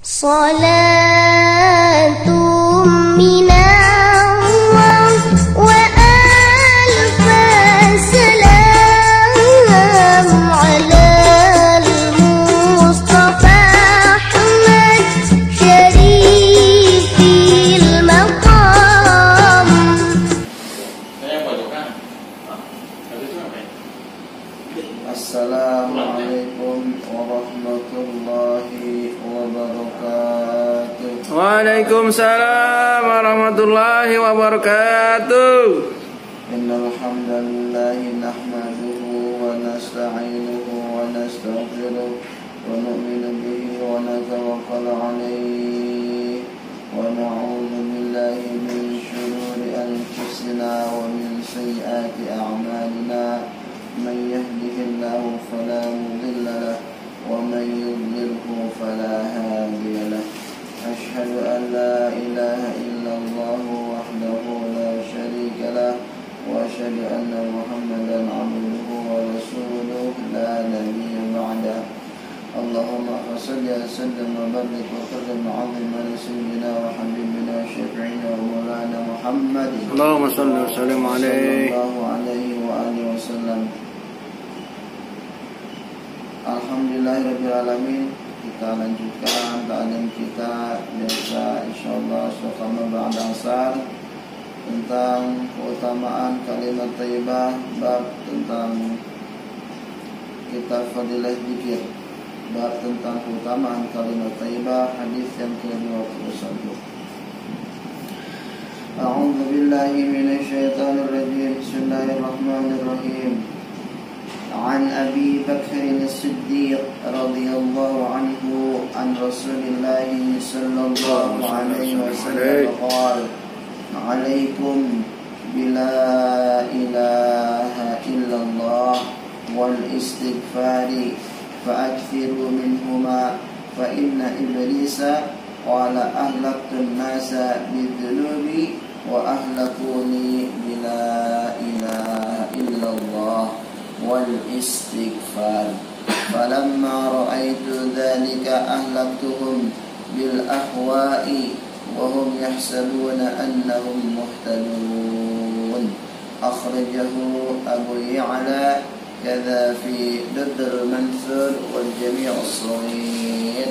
صلاة من الله وألف سلام على المصطفى أحمد شريف المقام. Assalamualaikum warahmatullahi wabarakatuh. Waalaikumsalam warahmatullahi wabarakatuh. Innal hamdalillahi nahmaduhu wa nasta'inuhu wa nastaghfiruh wa nu'minu bihi wa natawakkalu 'alaihi wa na'udzu billahi min shururi anfusina wa min sayyiati a'malina. من يهده الله فلا مضل له ومن يضلله فلا هادي له. أشهد أن لا إله إلا الله وحده لا شريك له وأشهد أن محمدا عبده ورسوله لا نبي بعده. اللهم صل وسلم وبارك وكرم وعظم على سيدنا وحبيبنا وشفيعنا ومولانا محمد اللهم صل وسلم عليه صلى الله عليه وآله وسلم. Alhamdulillahirrabbilalamin. Kita lanjutkan ta'lim kita biasa insyaallah suasana ba'da asar tentang keutamaan kalimat thayyibah, bab tentang kitab fadilah zikir, bab tentang keutamaan kalimat thayyibah, hadis yang ke-21. A'udzu billahi minasyaitonir rajim. Bismillahirrahmanirrahim. عن أبي بكر الصديق رضي الله عنه عن رسول الله صلى الله عليه وسلم قال عليكم بلا إله إلا الله والاستغفار فأكثروا منهما فإن إبليس قال أهلكت الناس بالذنوب وأهلكوني بلا إله إلا الله والاستغفار فلما رأيت ذلك أهلكتهم بالأهواء وهم يحسبون أنهم مهتدون. أخرجه أبو يعلى كذا في بدر المنثور والجميع الصغير.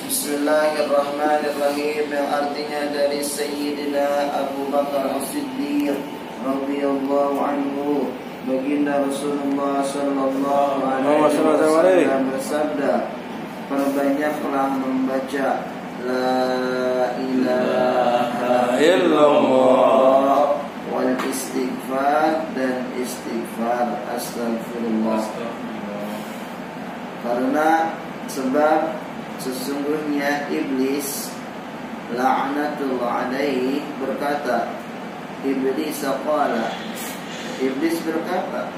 Bismillahirrahmanirrahim, yang artinya dari Sayyidina Abu Bakar As-Siddiq radhiyallahu anhu, baginda Rasulullah sallallahu alaihi wasallam bersabda, perbanyaklah membaca la ilaha illallah wal istighfar dan istighfar astagfirullah. Karena sebab sesungguhnya iblis la'natullah alaihi berkata, Iblis berkata,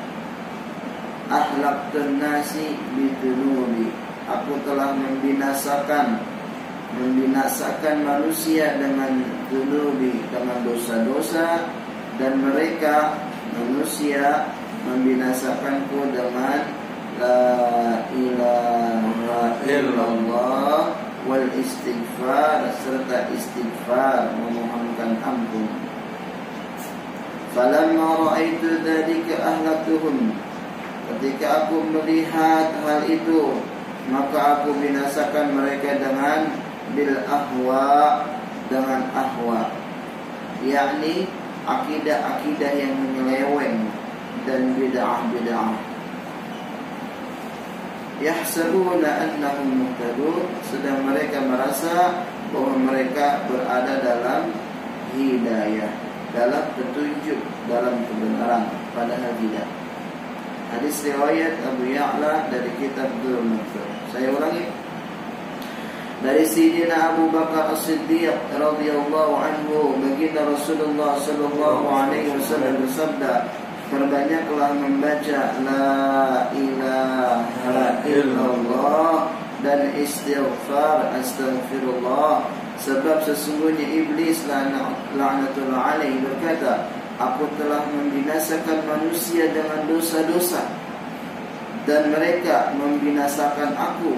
ahlaqtun nasi bidunubi, aku telah membinasakan manusia dengan dunubi, dengan dosa-dosa, dan mereka manusia membinasakanku dengan la ilaha illallah wal istighfar serta istighfar memohonkan ampun. Falamma ra'aitu dzalika ahlaktuhum, ketika aku melihat hal itu maka aku binasakan mereka dengan bil ahwa, dengan ahwa, yakni akidah-akidah yang menyeleweng dan bid'ah-bid'ah. Yahsabuna annahum muhtadun, sedang mereka merasa bahwa mereka berada dalam hidayah, dalam petunjuk, dalam kebenaran, padahal tidak. Hadis riwayat Abu Ya'la dari kitab Durr-Mansur. Saya ulangi. Dari Sayyidina Abu Bakar As-Siddiq radhiyallahu anhu, baginda Rasulullah sallallahu alaihi wasallam bersabda, perbanyaklah membaca la ilaha illallah dan istighfar astaghfirullah, sebab sesungguhnya iblis la'natullah alaihi berkata, aku telah membinasakan manusia dengan dosa-dosa dan mereka membinasakan aku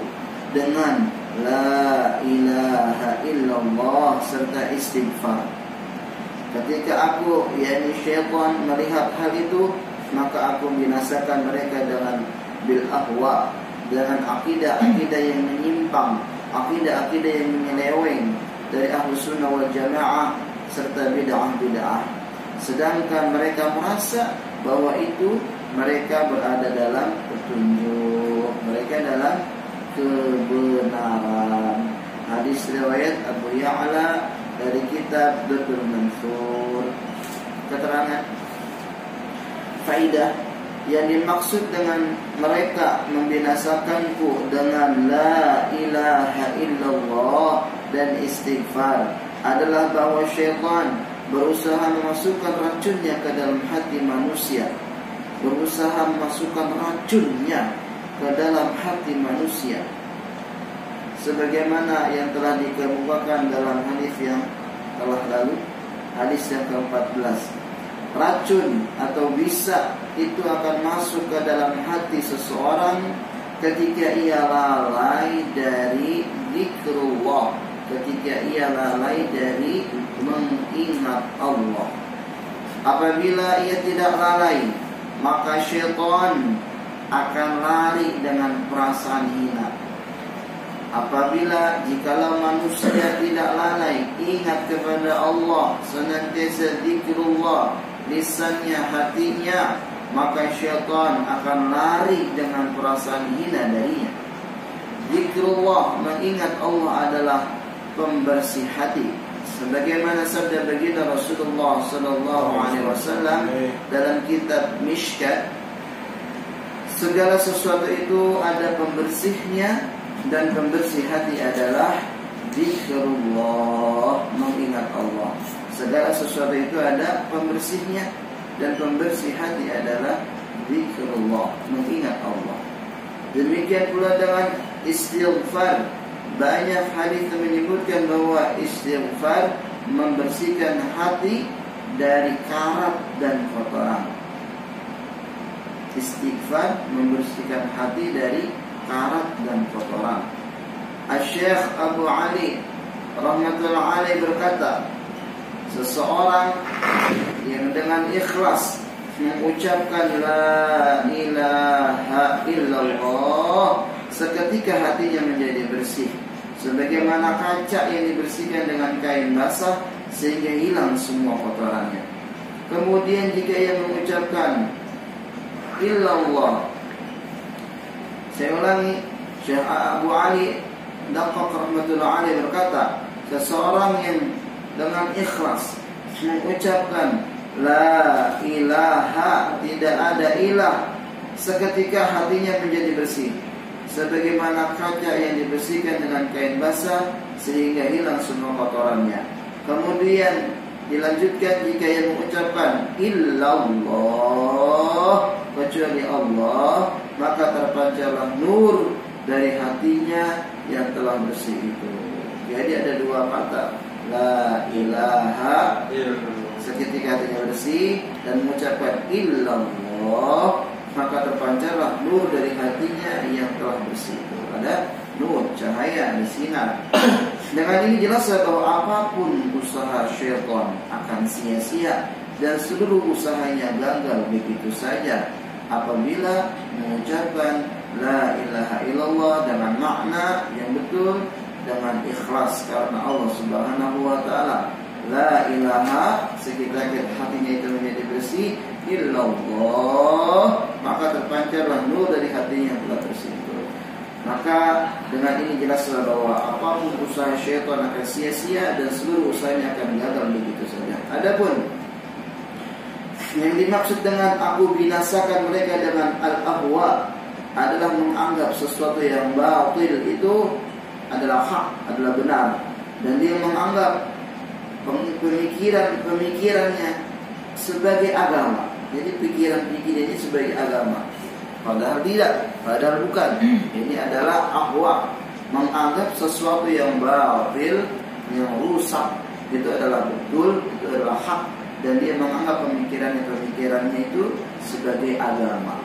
dengan la ilaha illallah serta istighfar. Ketika aku, yakni syaitan, melihat hal itu, maka aku binasakan mereka dengan bil ahwa, dengan akidah-akidah yang menyimpang, akidah-akidah yang menyeleweng dari Ahlus Sunnah wal Jamaah serta bid'ah-bid'ah. Sedangkan mereka merasa bahwa itu mereka berada dalam petunjuk, mereka dalam kebenaran. Hadis riwayat Abu Ya'la dari kitab Durrul Mansur. Keterangan faidah yang dimaksud dengan mereka membinasakanku dengan la ilaha illallah dan istighfar adalah bahwa syaitan berusaha memasukkan racunnya ke dalam hati manusia, berusaha memasukkan racunnya ke dalam hati manusia, sebagaimana yang telah dikemukakan dalam hadis yang telah lalu, hadis yang ke-14. Racun atau bisa itu akan masuk ke dalam hati seseorang ketika ia lalai dari zikrullah, ketika ia lalai dari mengingat Allah. Apabila ia tidak lalai, maka syaitan akan lari dengan perasaan hina. Apabila jikalau manusia tidak lalai ingat kepada Allah, senantiasa zikrullah, lisannya, hatinya, maka syaitan akan lari dengan perasaan hina darinya. Zikrullah, mengingat Allah, adalah pembersih hati. Sebagaimana sabda baginda Rasulullah sallallahu alaihi wasallam dalam kitab Mishkat, segala sesuatu itu ada pembersihnya, dan pembersih hati adalah zikrullah, mengingat Allah. Segala sesuatu itu ada pembersihnya, dan pembersih hati adalah zikrullah, mengingat Allah. Demikian pula dengan istighfar. Banyak hadis menyebutkan bahwa istighfar membersihkan hati dari karat dan kotoran. Istighfar membersihkan hati dari karat dan kotoran. Asy-Syaikh Abu Ali rahmatullahi alaihi berkata, seseorang yang dengan ikhlas mengucapkan la ilaha illallah, seketika hatinya menjadi bersih, sebagaimana kaca yang dibersihkan dengan kain basah sehingga hilang semua kotorannya. Kemudian jika ia mengucapkan illallah, saya ulangi, Syekh Abu Ali Daqqaq rahmatullahi alaihi berkata, seseorang yang dengan ikhlas mengucapkan la ilaha, tidak ada ilah, seketika hatinya menjadi bersih, sebagaimana kaca yang dibersihkan dengan kain basah sehingga hilang semua kotorannya. Kemudian dilanjutkan, jika ia mengucapkan illallah, kecuali Allah, maka terpancarlah nur dari hatinya yang telah bersih itu. Jadi ada dua kata, la ilaha, seketika hatinya bersih, dan mengucapkan illallah, maka terpancarlah nur dari hatinya yang telah bersih itu. Ada nur, cahaya, ada sinar. Dengan ini jelas bahwa apapun usaha syaitan akan sia-sia, dan seluruh usahanya gagal begitu saja apabila mengucapkan la ilaha illallah dengan makna yang betul, dengan ikhlas karena Allah Subhanahu wa taala. La ilaha, seketika hatinya itu menjadi bersih, illallah, maka terpancarlah nur dari hatinya yang telah bersih itu. Maka dengan ini jelaslah bahwa apapun usaha syaitan akan sia-sia, dan seluruh usahanya akan gagal begitu saja. Adapun yang dimaksud dengan aku binasakan mereka dengan al-ahwa adalah menganggap sesuatu yang batil itu adalah hak, adalah benar, dan dia menganggap pemikirannya sebagai agama. Jadi pikiran-pikirannya sebagai agama, padahal tidak, padahal bukan. Ini adalah ahwa, menganggap sesuatu yang batil, yang rusak, itu adalah betul, itu adalah hak, dan dia menganggap pemikirannya itu sebagai agama.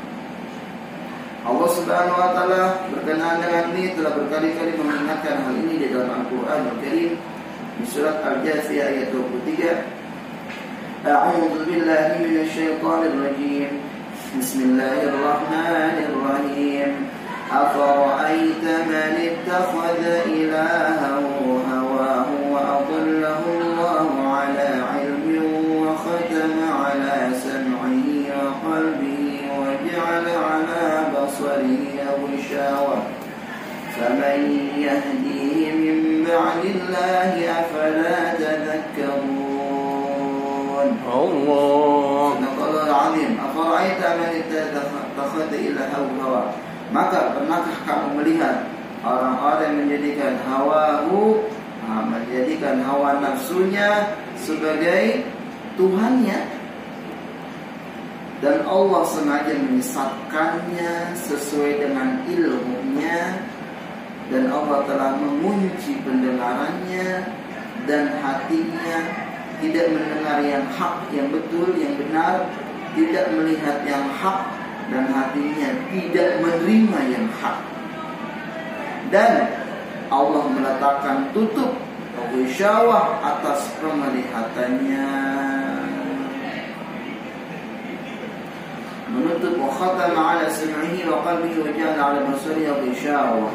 Allah Subhanahu wa taala berkenaan dengan ini telah berkali-kali mengingatkan hal ini di dalam Al-Qur'an Al-Karim di surat Al-Jathiyah ayat 23. A'udzu billahi minasyaitonir rajim. Bismillahirrahmanirrahim. Afara'aita man ittakhadha ilahahu hawahu wa adallahu Allahu 'ala 'ilmin wa khatama 'ala sam'ihi wa qalbihi wa ja'ala 'ala basarihi ghishawah faman yahdihi min ba'dillahi afala tadhakkarun. Allah. Sadaqallahul 'azim. Afara'aita man ittakhadha ilahahu hawahu. Maka pernahkah kamu melihat orang-orang yang menjadikan menjadikan hawa nafsunya sebagai Tuhannya, dan Allah sengaja menyesatkannya sesuai dengan ilmunya, dan Allah telah mengunci pendengarannya dan hatinya, tidak mendengar yang hak, yang betul, yang benar, tidak melihat yang hak, dan hatinya tidak menerima yang hak. Dan Allah meletakkan tutup ghishawah atas penglihatannya, menutup wa khatama 'ala sam'ihi wa qalbihi wa ja'ala 'ala basarihi ghishawah.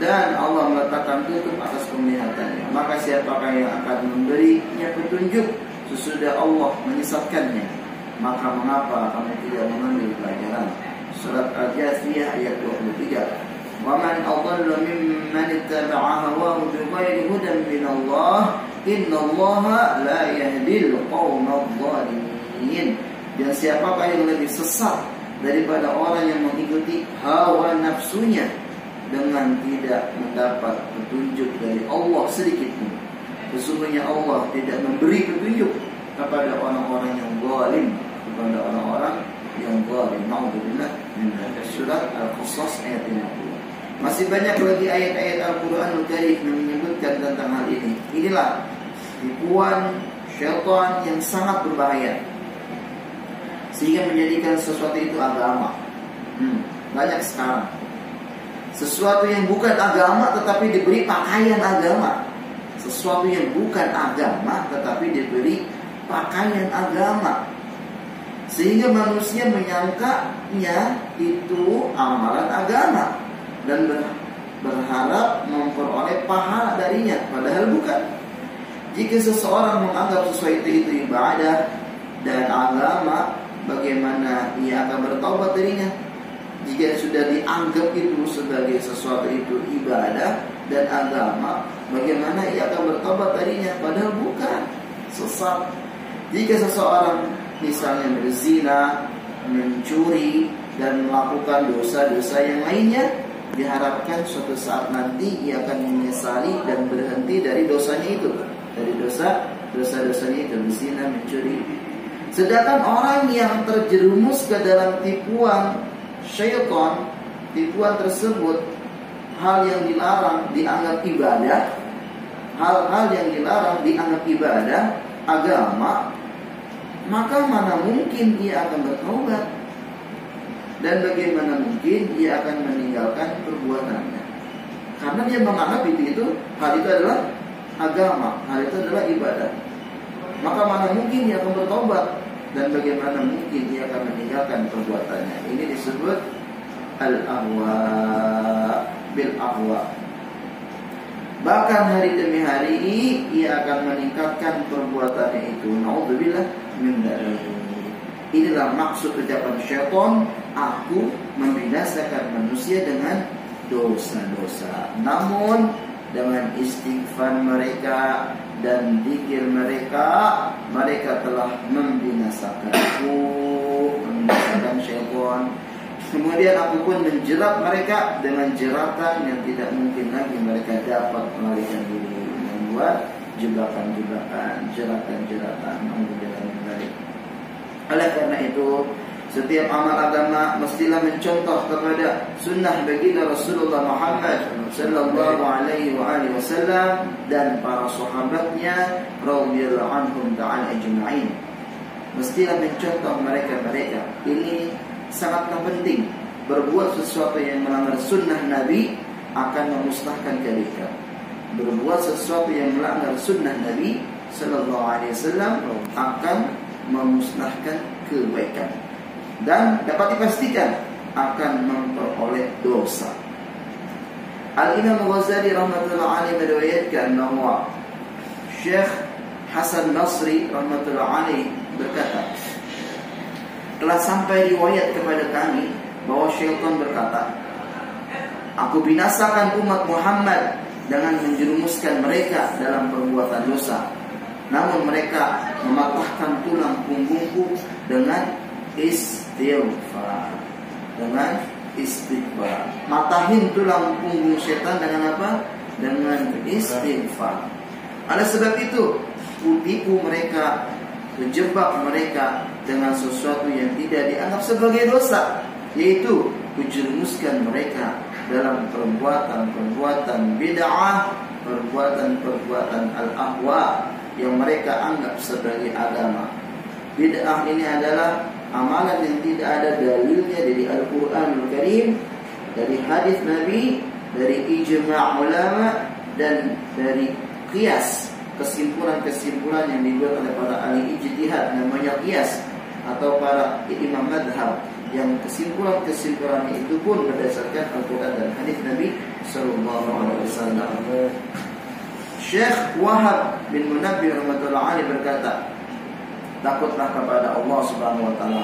Dan Allah meletakkan tutup atas penglihatannya. Maka siapakah yang akan memberinya petunjuk sesudah Allah menyesatkannya? Maka mengapa kamu tidak mengambil pelajaran? Surat Al-Jathiyah ayat 23. Wa man adallu mimman ittaba'a hawahu bighairi hudan min Allah, innallaha la yahdil qaumadh dhalimin. Dan siapakah yang lebih sesat daripada orang yang mengikuti hawa nafsunya dengan tidak mendapat petunjuk dari Allah sedikit pun. Sesungguhnya Allah tidak memberi petunjuk kepada orang-orang yang zalim, kepada orang-orang yang zalim. Na'udzubillah min surat Al-Qasas ayat 50. Masih banyak lagi ayat-ayat Al-Qur'anul Karim yang menyebutkan tentang hal ini. Inilah tipuan syaitan yang sangat berbahaya, sehingga menjadikan sesuatu itu agama. Banyak sekarang sesuatu yang bukan agama tetapi diberi pakaian agama. Sesuatu yang bukan agama tetapi diberi pakaian agama, sehingga manusia menyangkanya itu amalan agama dan berharap memperoleh pahala darinya, padahal bukan. Jika seseorang menganggap sesuatu itu ibadah dan agama, bagaimana ia akan bertaubat darinya? Jika sudah dianggap itu sebagai sesuatu itu ibadah dan agama, bagaimana ia akan bertaubat darinya? Padahal bukan. Sesat. Jika seseorang misalnya berzina, mencuri, dan melakukan dosa-dosa yang lainnya, diharapkan suatu saat nanti ia akan menyesali dan berhenti dari dosanya itu, dari dosa-dosanya itu, berzina, mencuri. Sedangkan orang yang terjerumus ke dalam tipuan syaitan, tipuan tersebut, hal yang dilarang dianggap ibadah, hal-hal yang dilarang dianggap ibadah, agama, maka mana mungkin ia akan bertobat, dan bagaimana mungkin ia akan meninggalkan perbuatannya, karena dia menganggap itu hal itu adalah agama, hal itu adalah ibadah. Maka mana mungkin ia akan bertobat, dan bagaimana mungkin ia akan meninggalkan perbuatannya. Ini disebut al-ahwa bil ahwa. Bahkan hari demi hari ia akan meningkatkan perbuatannya itu. Na'udzubillah min dzalik. Inilah maksud ucapan syaitan, aku membinasakan manusia dengan dosa-dosa. Namun dengan istighfar mereka dan zikir mereka, mereka telah membinasakanku, membinasakan syaitan. Kemudian aku pun menjerat mereka dengan jeratan yang tidak mungkin lagi mereka dapat melarikan diri, membuat jebakan-jebakan, jeratan-jeratan. Oleh karena itu, setiap amal agama mestilah mencontoh kepada sunnah baginda Rasulullah Muhammad sallallahu alaihi wasallam dan para sahabatnya radhiyallahu anhum ta'ala ajma'in. Mestilah mencontoh mereka. Ini sangatlah penting. Berbuat sesuatu yang melanggar sunnah Nabi akan memusnahkan kebaikan. Berbuat sesuatu yang melanggar sunnah Nabi Sallallahu Alaihi Wasallam akan memusnahkan kebaikan, dan dapat dipastikan akan memperoleh dosa. Al-Imam Ghazali rahmatullah alaihi meriwayatkan bahwa Syekh Hasan Nasri rahmatullah alaihi berkata, telah sampai riwayat kepada kami bahwa syaitan berkata, aku binasakan umat Muhammad dengan menjerumuskan mereka dalam perbuatan dosa. Namun mereka mematahkan tulang punggungku dengan istighfar. Dengan istighfar. Matahin tulang punggung setan dengan apa? Dengan istighfar. Oleh sebab itu, kutipu mereka, kejebak mereka dengan sesuatu yang tidak dianggap sebagai dosa, yaitu kujerumuskan mereka dalam perbuatan-perbuatan bid'ah, perbuatan-perbuatan al-ahwa yang mereka anggap sebagai agama. Bid'ah ini adalah amalan yang tidak ada dalilnya dari Al-Quranul Karim, dari hadis Nabi, dari ijma' ulama, dan dari qiyas, kesimpulan-kesimpulan yang dibuat oleh para ahli ijtihad, namanya qiyas, atau para imam madhab, yang kesimpulan-kesimpulan itu pun berdasarkan Al-Quran dan hadis Nabi Sallallahu Alaihi Wasallam. Syekh Wahab bin Munabbih rahmatullah alaihi berkata, takutlah kepada Allah Subhanahu wa taala.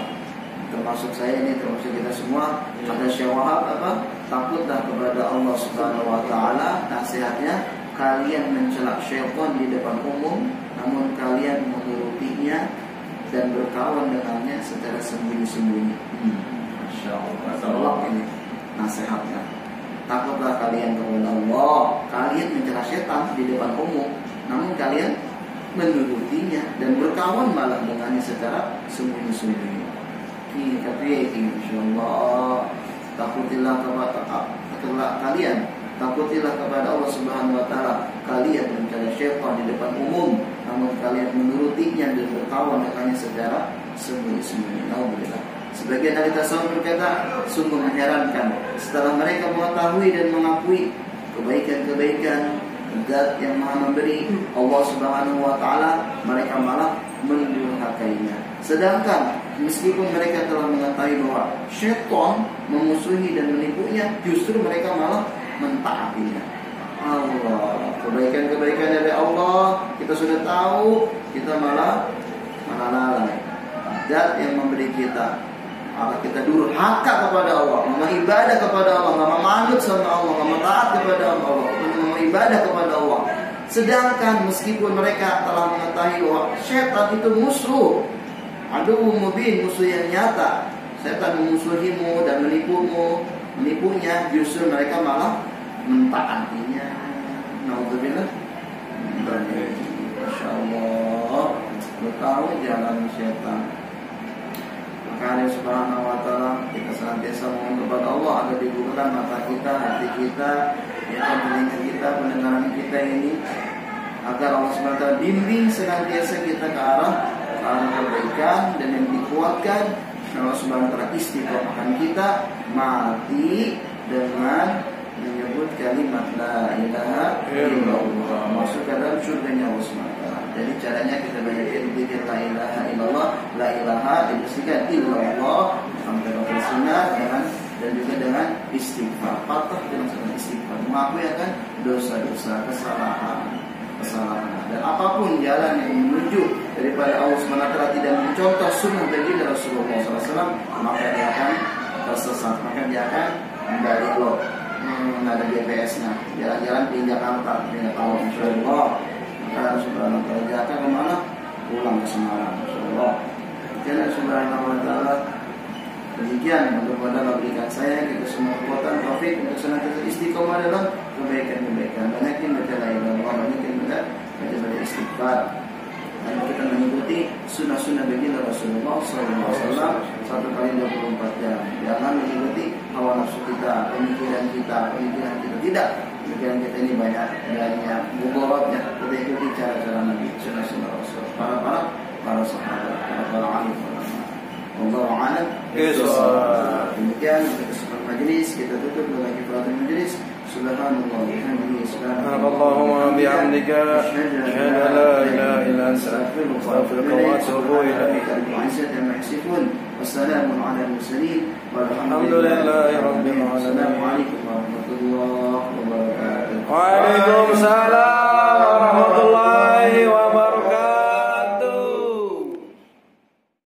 Termasuk saya ini, termasuk kita semua. Kata Syekh Wahab apa? Takutlah kepada Allah Subhanahu wa taala. Nasihatnya, kalian mencela syaitan di depan umum, namun kalian menurutinya dan berkawan dengannya secara sembunyi-sembunyi. Masya Allah, ini nasihatnya. Takutlah kalian kepada Allah. Kalian mencela syaitan di depan umum, namun kalian menurutinya dan berkawan malah dengannya secara sembunyi-sembunyi. Ini tapi insyaallah takutilah kepada kalian, takutilah kepada Allah Subhanahu wa taala. Kalian mencela syaitan di depan umum, namun kalian menurutinya dan berkawan dengannya secara sembunyi-sembunyi. Alhamdulillah. Sebagian ahli tasawuf berkata, sungguh mengherankan setelah mereka mengetahui dan mengakui kebaikan-kebaikan Zat yang Maha Memberi, Allah Subhanahu wa taala, mereka malah mendurhakainya. Sedangkan meskipun mereka telah mengetahui bahwa syaitan memusuhi dan menipunya, justru mereka malah mentaatinya. Allah, kebaikan-kebaikan dari Allah kita sudah tahu, kita malah lalai. Zat yang memberi kita, maka kita durhaka kepada Allah, mengibadah kepada Allah, nggak manut sama Allah, nggak taat kepada Allah, mengibadah kepada Allah. Sedangkan meskipun mereka telah mengetahui bahwa syaitan itu musuh, aduh mubin, musuh yang nyata, syaitan memusuhimu dan menipunya, justru mereka malah mentaatinya. Naudzubillah. Masya Allah, tahu jalan syaitan. Maka Subhanahu wa taala kita senantiasa mohon kepada Allah agar dibukakan mata kita, hati kita, telinga kita, pendengaran kita ini, agar Allah Subhanahu wa taala bimbing senantiasa kita ke arah kebaikan, dan yang dikuatkan Allah Subhanahu wa taala istiqomahkan kita mati dengan menyebut kalimat la ilaha illallah, masuk ke dalam surganya Allah Subhanahu wa taala. Jadi caranya kita banyakin zikir la ilaha illallah, la ilaha dibersihkan illallah sampai ke sunnah, dan juga dengan istighfar. Patah dengan istighfar, mengakui akan dosa-dosa, kesalahan. Dan apapun jalan yang menuju daripada Allah SWT tidak mencontoh sunnah baginda Rasulullah SAW, maka dia akan tersesat, maka dia akan dari lo. Ada GPS-nya, jalan-jalan di Jakarta, tidak tahu insyaallah. Maka Subhanahu wa taala dia akan kemana? Pulang ke Semarang, insyaallah. Karena Subhanahu wa taala demikian, mudah-mudahan berikan saya kita semua kekuatan taufik untuk senantiasa istiqomah dalam kebaikan-kebaikan. Banyakin baca la ilaha illallah, banyakin baca istighfar, dan kita mengikuti sunnah-sunnah baginda Rasulullah SAW 1 kali 24 jam. Jangan mengikuti hawa nafsu kita, pemikiran kita tidak. Pemikiran kita ini banyak mudaratnya. Kita ikuti cara-cara Nabi, sunnah-sunnah Rasul, para sahabat, para alim. Wallahu a'lam. Demikian untuk kesempatan majelis, kita tutup dengan kifaratul majelis. Subhanallah wa bihamdihi, subhanallahumma bihamdika asyhadu an la ilaha illa anta astaghfiruka wa atubu ilaik. Wassalamu ala al-mursalin walhamdulillahi rabbil alamin. Assalamualaikum warahmatullahi wabarakatuh. Waalaikumsalam.